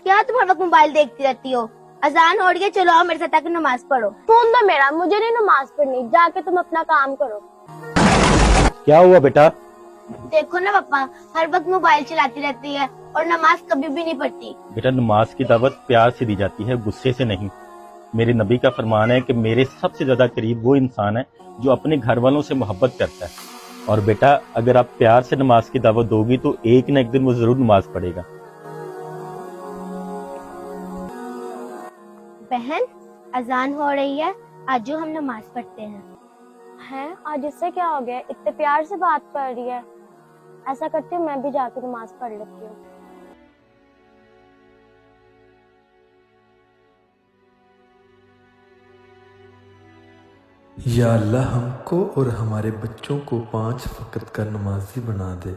क्या तुम हर वक्त मोबाइल देखती रहती हो? अजान हो रही है, चलो आओ मेरे साथ आके नमाज पढ़ो। फोन दो मेरा, मुझे नहीं नमाज पढ़नी, जाके तुम अपना काम करो। क्या हुआ बेटा? देखो ना पापा, हर वक्त मोबाइल चलाती रहती है और नमाज कभी भी नहीं पढ़ती। बेटा, नमाज की दावत प्यार से दी जाती है, गुस्से से नहीं। मेरे नबी का फरमान है कि मेरे सबसे ज्यादा करीब वो इंसान है जो अपने घर वालों से मोहब्बत करता है। और बेटा, अगर आप प्यार से नमाज की दावत दोगी तो एक न एक दिन वो जरूर नमाज पढ़ेगा। बहन, अजान हो रही है, आज जो हम नमाज पढ़ते हैं। आज इससे क्या हो गया? इतने प्यार से बात कर रही है। ऐसा करती हूँ, मैं भी जाके नमाज पढ़ लेती हूँ। या अल्लाह, हमको और हमारे बच्चों को 5 वक्त का नमाजी बना दे।